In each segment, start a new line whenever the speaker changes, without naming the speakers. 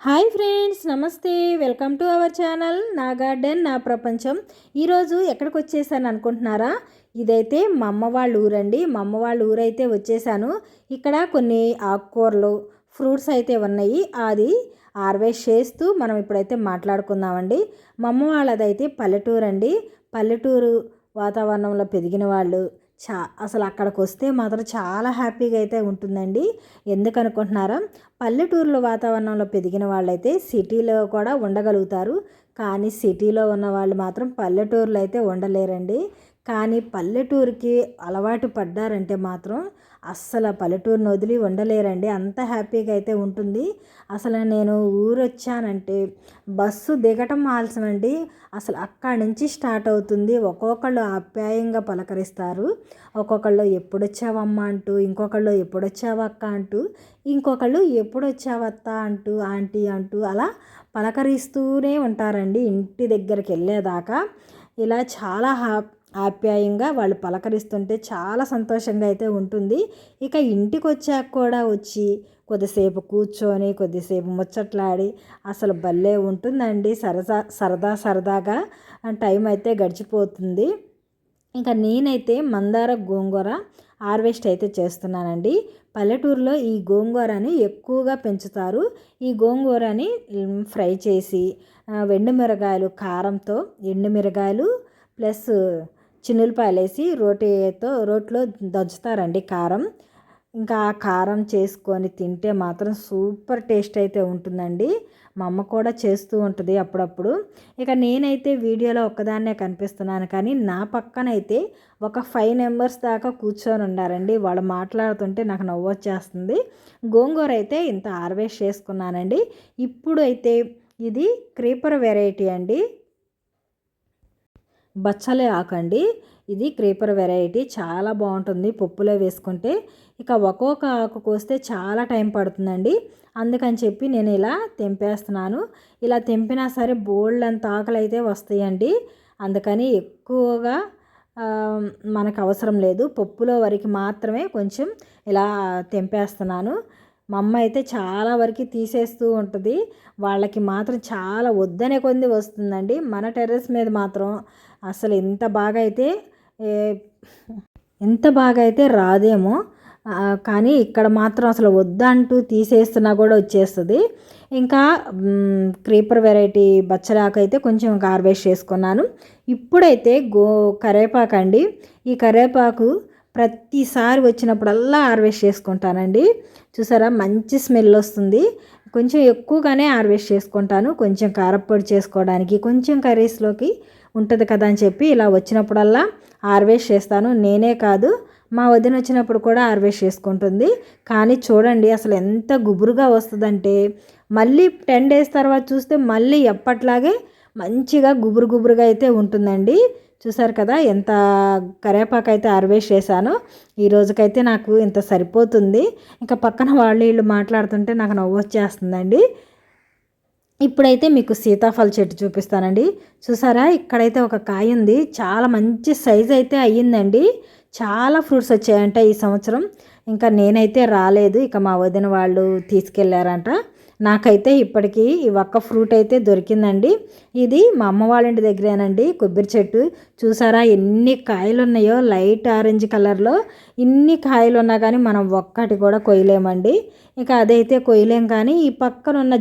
Hi friends, నమస్తే. Welcome to our channel నా garden నా ప్రపంచం. ఈరోజు ఎక్కడికి వచ్చేసాను అనుకుంటున్నారా? ఇదైతే మా అమ్మ వాళ్ళ ఊరండి. మా అమ్మ వాళ్ళ ఊరైతే వచ్చేసాను. ఇక్కడ కొన్ని ఆకుకూరలు, ఫ్రూట్స్ అయితే ఉన్నాయి. అది హార్వెస్ట్ చేస్తూ మనం ఇప్పుడైతే మాట్లాడుకుందామండి. మా అమ్మ వాళ్ళదైతే పల్లెటూరు అండి. పల్లెటూరు వాతావరణంలో పెరిగిన వాళ్ళు. అసలు అక్కడికి వస్తే మాత్రం చాలా హ్యాపీగా అయితే ఉంటుందండి. ఎందుకు అనుకుంటున్నారా? పల్లెటూరులో వాతావరణంలో పెరిగిన వాళ్ళైతే సిటీలో కూడా ఉండగలుగుతారు. కానీ సిటీలో ఉన్న వాళ్ళు మాత్రం పల్లెటూరులో అయితే ఉండలేరండి. కానీ పల్లెటూరుకి అలవాటు పడ్డారంటే మాత్రం అస్సలు పల్లెటూరుని వదిలి ఉండలేరండి. అంత హ్యాపీగా అయితే ఉంటుంది. అసలు నేను ఊరు వచ్చానంటే బస్సు దిగటం ఆలస్యమండి. అసలు అక్కడి నుంచి స్టార్ట్ అవుతుంది. ఒక్కొక్కళ్ళు ఆప్యాయంగా పలకరిస్తారు. ఒక్కొక్కళ్ళు ఎప్పుడొచ్చావమ్మ అంటూ, ఇంకొకళ్ళు ఎప్పుడొచ్చావు అక్క అంటూ, ఇంకొకళ్ళు ఎప్పుడొచ్చావత్త అంటూ, ఆంటీ అంటూ అలా పలకరిస్తూనే ఉంటారండి. ఇంటి దగ్గరికి వెళ్ళేదాకా ఇలా చాలా ఆప్యాయంగా వాళ్ళు పలకరిస్తుంటే చాలా సంతోషంగా అయితే ఉంటుంది. ఇక ఇంటికి వచ్చాక కూడా వచ్చి కొద్దిసేపు కూర్చొని కొద్దిసేపు ముచ్చట్లాడి అసలు భలే ఉంటుందండి. సరదాగా టైం అయితే గడిచిపోతుంది. ఇంకా నేనైతే మందార గోంగూర హార్వెస్ట్ అయితే చేస్తున్నానండి. పల్లెటూరులో ఈ గోంగూరని ఎక్కువగా పెంచుతారు. ఈ గోంగూరని ఫ్రై చేసి ఎండుమిరగాయలు కారంతో, ఎండుమిరగాయలు ప్లస్ చిన్నులపాయలు వేసి రోట్లో దంచుతారండి కారం. ఇంకా ఆ కారం చేసుకొని తింటే మాత్రం సూపర్ టేస్ట్ అయితే ఉంటుందండి. మా అమ్మ కూడా చేస్తూ ఉంటుంది అప్పుడప్పుడు. ఇక నేనైతే వీడియోలో ఒక్కదాన్నే కనిపిస్తున్నాను, కానీ నా పక్కనైతే ఒక 5 మెంబర్స్ దాకా కూర్చొని ఉన్నారండి. వాళ్ళు మాట్లాడుతుంటే నాకు నవ్వు వచ్చేస్తుంది. గోంగూర అయితే ఇంత హార్వెస్ట్ చేసుకున్నానండి. ఇప్పుడు అయితే ఇది క్రీపర్ వెరైటీ అండి. బచ్చలే ఆకండి. ఇది క్రీపర్ వెరైటీ, చాలా బాగుంటుంది పప్పులో వేసుకుంటే. ఇక ఒక్కొక్క ఆకు కోస్తే చాలా టైం పడుతుందండి. అందుకని చెప్పి నేను ఇలా తెంపేస్తున్నాను. ఇలా తెంపినా సరే బోల్డ్ అంత ఆకులు అయితే వస్తాయండి. అందుకని ఎక్కువగా మనకు అవసరం లేదు. పప్పులో వరకు మాత్రమే కొంచెం ఇలా తెంపేస్తున్నాను. మా అమ్మ అయితే చాలా వరకు తీసేస్తూ ఉంటుంది. వాళ్ళకి మాత్రం చాలా వద్దనే కొంది వస్తుందండి. మన టెర్రస్ మీద మాత్రం అసలు ఎంత బాగా అయితే రాదేమో, కానీ ఇక్కడ మాత్రం అసలు వద్దంటూ తీసేస్తున్నా కూడా వచ్చేస్తుంది. ఇంకా క్రీపర్ వెరైటీ బచ్చలాకు అయితే కొంచెం హార్వెస్ట్ చేసుకున్నాను. ఇప్పుడైతే కరివేపాకు అండి. ఈ కరివేపాకు ప్రతిసారి వచ్చినప్పుడల్లా హార్వెస్ట్ చేసుకుంటానండి. చూసారా, మంచి స్మెల్ వస్తుంది. కొంచెం ఎక్కువగానే హార్వెస్ట్ చేసుకుంటాను. కొంచెం కారప్పొడి చేసుకోవడానికి, కొంచెం కర్రీస్లోకి ఉంటుంది కదా అని చెప్పి ఇలా వచ్చినప్పుడల్లా హార్వెస్ట్ చేస్తాను. నేనే కాదు, మా వదిన వచ్చినప్పుడు కూడా హార్వెస్ట్ చేసుకుంటుంది. కానీ చూడండి అసలు ఎంత గుబురుగా వస్తుందంటే, మళ్ళీ 10 డేస్ తర్వాత చూస్తే మళ్ళీ ఎప్పట్లాగే మంచిగా గుబురుగా అయితే ఉంటుందండి. చూసారు కదా ఎంత కరివేపాకు అయితే హార్వెస్ట్ చేశానో. ఈ రోజుకైతే నాకు ఇంత సరిపోతుంది. ఇంకా పక్కన వీళ్ళు మాట్లాడుతుంటే నాకు నవ్వు వచ్చేస్తుందండి. ఇప్పుడైతే మీకు సీతాఫల చెట్టు చూపిస్తానండి. చూసారా, ఇక్కడైతే ఒక కాయ ఉంది. చాలా మంచి సైజ్ అయితే అయ్యిందండి. చాలా ఫ్రూట్స్ వచ్చాయంట ఈ సంవత్సరం. ఇంకా నేనైతే రాలేదు, ఇక మా వదిన వాళ్ళు తీసుకెళ్లారంట. నాకైతే ఇప్పటికీ ఈ ఒక్క ఫ్రూట్ అయితే దొరికిందండి. ఇది మా అమ్మ వాళ్ళ ఇంటి దగ్గరేనండి, కొబ్బరి చెట్టు. చూసారా ఎన్ని కాయలు ఉన్నాయో, లైట్ ఆరెంజ్ కలర్లో ఇన్ని కాయలు ఉన్నా కానీ మనం ఒక్కటి కూడా కొయ్యలేమండి. ఇక అదైతే కొయ్యలేం. కానీ ఈ పక్కన ఉన్న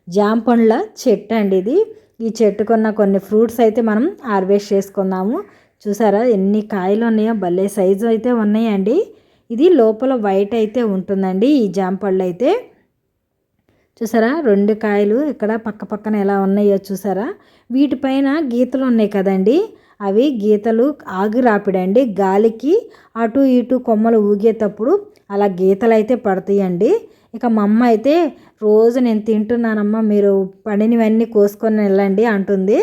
జాంపండ్ల చెట్టు అండి ఇది. ఈ చెట్టుకున్న కొన్ని ఫ్రూట్స్ అయితే మనం హార్వెస్ట్ చేసుకుందాము. చూసారా ఎన్ని కాయలు ఉన్నాయో, భలే సైజు అయితే ఉన్నాయండి. ఇది లోపల వైట్ అయితే ఉంటుందండి ఈ జాంపళ్ళు అయితే. చూసారా 2 కాయలు ఇక్కడ పక్కన ఎలా ఉన్నాయో చూసారా. వీటిపైన గీతలు ఉన్నాయి కదండి, అవి గీతలు ఆగిరాపిడండి. గాలికి అటు ఇటు కొమ్మలు ఊగేటప్పుడు అలా గీతలు అయితే పడతాయండి. ఇక మా అమ్మ అయితే రోజు నేను తింటున్నానమ్మా, మీరు పండినవన్నీ కోసుకొని వెళ్ళండి అంటుంది.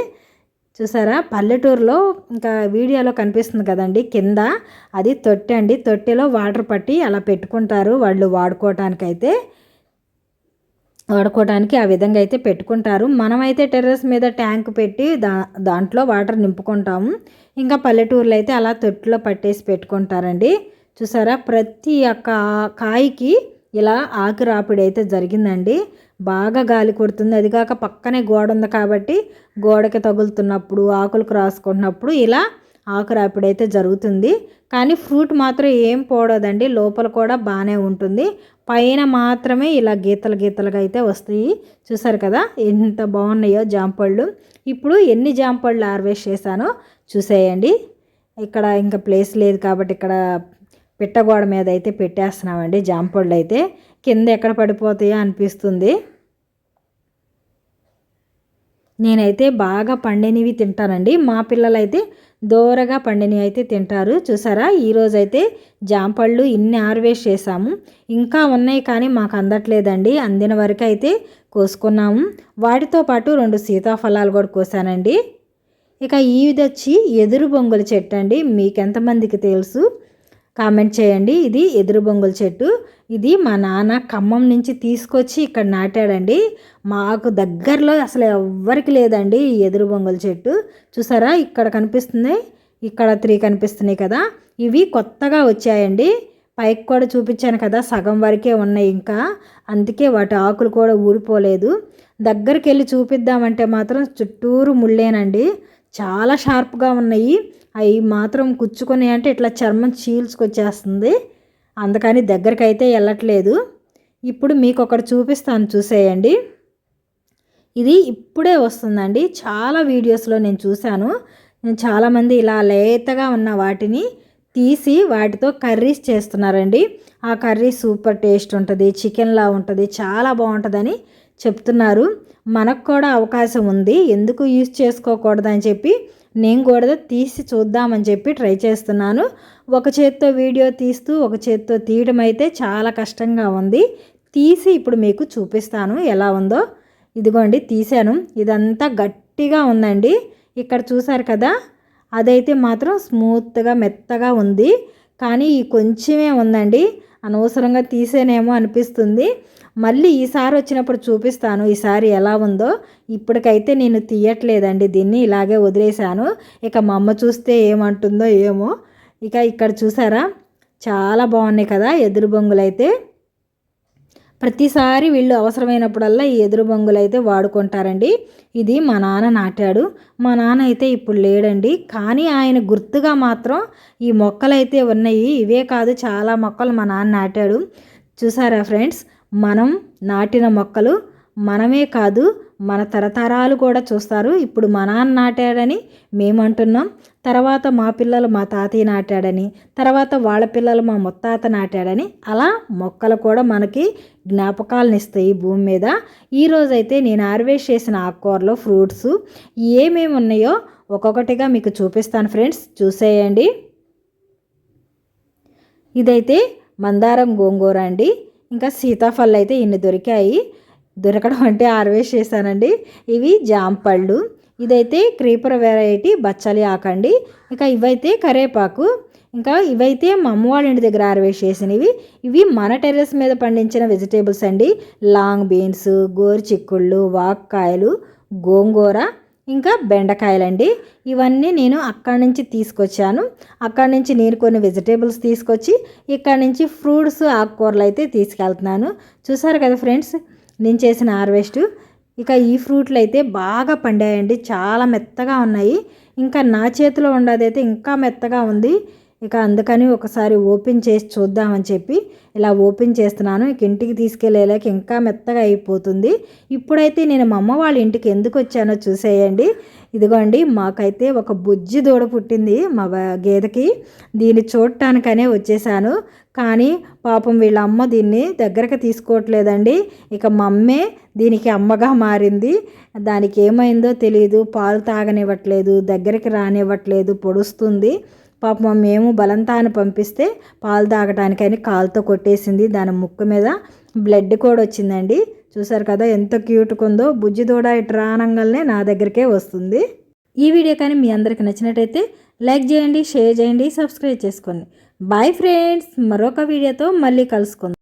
చూసారా, పల్లెటూరులో ఇంకా వీడియోలో కనిపిస్తుంది కదండి కింద, అది తొట్టె అండి. తొట్టెలో వాటర్ పట్టి అలా పెట్టుకుంటారు వాళ్ళు వాడుకోవడానికి ఆ విధంగా అయితే పెట్టుకుంటారు. మనమైతే టెర్రస్ మీద ట్యాంక్ పెట్టి దాంట్లో వాటర్ నింపుకుంటాము. ఇంకా పల్లెటూరులో అయితే అలా తొట్టులో పట్టేసి పెట్టుకుంటారండి. చూసారా, ప్రతి ఒక్క కాయకి ఇలా ఆకు రాపిడి అయితే జరిగిందండి. బాగా గాలి కొడుతుంది. అది కాక పక్కనే గోడ ఉంది కాబట్టి గోడకి తగులుతున్నప్పుడు ఆకులకు రాసుకుంటున్నప్పుడు ఇలా ఆకు రాపిడి అయితే జరుగుతుంది. కానీ ఫ్రూట్ మాత్రం ఏం పోడదండి, లోపల కూడా బాగానే ఉంటుంది. పైన మాత్రమే ఇలా గీతలు గీతలుగా అయితే వస్తాయి. చూసారు కదా ఎంత బాగున్నాయో జాంపళ్ళు. ఇప్పుడు ఎన్ని జాంపళ్ళు హార్వెస్ట్ చేశానో చూసేయండి. ఇక్కడ ఇంకా ప్లేస్ లేదు కాబట్టి ఇక్కడ పిట్టగోడ మీద అయితే పెట్టేస్తున్నామండి జాంపళ్ళు. అయితే కింద ఎక్కడ పడిపోతాయో అనిపిస్తుంది. నేనైతే బాగా పండినవి తింటానండి. మా పిల్లలైతే దోరగా పండినవి అయితే తింటారు. చూసారా ఈరోజైతే జాంపళ్ళు ఇన్ని హార్వెస్ట్ చేసాము. ఇంకా ఉన్నాయి కానీ మాకు అందట్లేదండి. అందిన వరకు అయితే కోసుకున్నాము. వాటితో పాటు 2 సీతాఫలాలు కూడా కోసానండి. ఇక ఇది వచ్చి ఎదురు బొంగుల చెట్టు అండి. మీకు ఎంతమందికి తెలుసు కామెంట్ చేయండి. ఇది ఎదురు బొంగుల చెట్టు. ఇది మా నాన్న ఖమ్మం నుంచి తీసుకొచ్చి ఇక్కడ నాటాడండి. మాకు దగ్గరలో అసలు ఎవ్వరికి లేదండి ఈ ఎదురు బొంగుల చెట్టు. చూసారా ఇక్కడ కనిపిస్తుంది, ఇక్కడ 3 కనిపిస్తున్నాయి కదా, ఇవి కొత్తగా వచ్చాయండి. పైకి కూడా చూపించాను కదా, సగం వరకే ఉన్నాయి ఇంకా, అందుకే వాటి ఆకులు కూడా ఊడిపోలేదు. దగ్గరికి వెళ్ళి చూపిద్దామంటే మాత్రం చుట్టూరు ముళ్ళేనండి, చాలా షార్ప్గా ఉన్నాయి. అవి మాత్రం కుచ్చుకొని అంటే ఇట్లా చర్మం చీల్చుకొచ్చేస్తుంది. అందుకని దగ్గరికి అయితే వెళ్ళట్లేదు. ఇప్పుడు మీకు ఒకటి చూపిస్తాను చూసేయండి. ఇది ఇప్పుడే వస్తుందండి. చాలా వీడియోస్లో నేను చూశాను. చాలామంది ఇలా లేతగా ఉన్న వాటిని తీసి వాటితో కర్రీస్ చేస్తున్నారండి. ఆ కర్రీ సూపర్ టేస్ట్ ఉంటుంది, చికెన్లా ఉంటుంది, చాలా బాగుంటుందని చెప్తున్నారు. మనకు కూడా అవకాశం ఉంది, ఎందుకు యూజ్ చేసుకోకూడదని చెప్పి నేను కూడా తీసి చూద్దామని చెప్పి ట్రై చేస్తున్నాను. ఒక చేత్తో వీడియో తీస్తూ ఒక చేత్తో తీయడం అయితే చాలా కష్టంగా ఉంది. తీసి ఇప్పుడు మీకు చూపిస్తాను ఎలా ఉందో. ఇదిగోండి తీసాను. ఇదంతా గట్టిగా ఉందండి. ఇక్కడ చూసారు కదా, అదైతే మాత్రం స్మూత్గా మెత్తగా ఉంది. కానీ ఈ కొంచెమే ఉందండి, అనవసరంగా తీసేనేమో అనిపిస్తుంది. మళ్ళీ ఈసారి వచ్చినప్పుడు చూపిస్తాను ఈసారి ఎలా ఉందో. ఇప్పటికైతే నేను తీయట్లేదండి, దీన్ని ఇలాగే వదిలేశాను. ఇక మా అమ్మ చూస్తే ఏమంటుందో ఏమో. ఇక ఇక్కడ చూసారా చాలా బాగున్నాయి కదా ఎదురు బొంగులు అయితే. ప్రతిసారి వీళ్ళు అవసరమైనప్పుడల్లా ఈ ఎదురు బొంగులు అయితే వాడుకుంటారండి. ఇది మా నాన్న నాటాడు. మా నాన్న అయితే ఇప్పుడు లేడండి, కానీ ఆయన గుర్తుగా మాత్రం ఈ మొక్కలు అయితే ఉన్నాయి. ఇవే కాదు చాలా మొక్కలు మా నాన్న నాటాడు. చూసారా ఫ్రెండ్స్, మనం నాటిన మొక్కలు మనమే కాదు మన తరతరాలు కూడా చూస్తారు. ఇప్పుడు మా నాన్న నాటాడని మేమంటున్నాం, తర్వాత మా పిల్లలు మా తాతయ్య నాటాడని, తర్వాత వాళ్ళ పిల్లలు మా ముత్తాత నాటాడని, అలా మొక్కలు కూడా మనకి జ్ఞాపకాలను ఇస్తాయి భూమి మీద. ఈరోజైతే నేను హార్వెస్ట్ చేసిన ఆకుకూరలు ఫ్రూట్స్ ఏమేమి ఉన్నాయో ఒక్కొక్కటిగా మీకు చూపిస్తాను ఫ్రెండ్స్, చూసేయండి. ఇదైతే మందారం గోంగూర అండి. ఇంకా సీతాఫలం అయితే ఇన్ని దొరికాయి. దొరకడం అంటే హార్వెస్ట్ చేశానండి. ఇవి జాంపళ్ళు. ఇదైతే క్రీపర్ వెరైటీ బచ్చలి ఆకండి. ఇంకా ఇవైతే కరేపాకు. ఇంకా ఇవైతే మా అమ్మ వాళ్ళ ఇంటి దగ్గర హార్వెస్ట్ చేసినవి. ఇవి మన టెర్రస్ మీద పండించిన వెజిటేబుల్స్ అండి. లాంగ్ బీన్స్, గోరు చిక్కుళ్ళు, వాక్కాయలు, గోంగూర, ఇంకా బెండకాయలండి. ఇవన్నీ నేను అక్కడి నుంచి తీసుకొచ్చాను. అక్కడి నుంచి నేను కొన్ని వెజిటేబుల్స్ తీసుకొచ్చి ఇక్కడి నుంచి ఫ్రూట్స్ ఆకుకూరలు అయితే తీసుకెళ్తున్నాను. చూసారు కదా ఫ్రెండ్స్ నేను చేసిన హార్వెస్ట్. ఇక ఈ ఫ్రూట్లు అయితే బాగా పండాయండి, చాలా మెత్తగా ఉన్నాయి. ఇంకా నా చేతిలో ఉండదైతే ఇంకా మెత్తగా ఉంది. ఇక అందుకని ఒకసారి ఓపెన్ చేసి చూద్దామని చెప్పి ఇలా ఓపెన్ చేస్తున్నాను. ఇక ఇంటికి తీసుకెళ్ళేలాక ఇంకా మెత్తగా అయిపోతుంది. ఇప్పుడైతే నేను మా అమ్మ వాళ్ళ ఇంటికి ఎందుకు వచ్చానో చూసేయండి. ఇదిగోండి మాకైతే ఒక బుజ్జి దూడ పుట్టింది మా గేదెకి. దీన్ని చూడటానికనే వచ్చేసాను, కానీ పాపం వీళ్ళ అమ్మ దీన్ని దగ్గరకు తీసుకోవట్లేదండి. ఇక మా అమ్మే దీనికి అమ్మగా మారింది. దానికి ఏమైందో తెలియదు, పాలు తాగనివ్వట్లేదు, దగ్గరికి రానివ్వట్లేదు, పొడుస్తుంది. పాపం మేము బలంతాన్ని పంపిస్తే పాలు తాగటానికని కాలుతో కొట్టేసింది. దాని ముక్కు మీద బ్లడ్ కూడా వచ్చిందండి. చూసారు కదా ఎంత క్యూట్గా ఉందో. బుజ్జి దూడ ఇటు రానంగానే నా దగ్గరికే వస్తుంది. ఈ వీడియో కానీ మీ అందరికి నచ్చినట్టయితే లైక్ చేయండి, షేర్ చేయండి, సబ్స్క్రైబ్ చేసుకోండి. బాయ్ ఫ్రెండ్స్, మరొక వీడియోతో మళ్ళీ కలుసుకుందాం.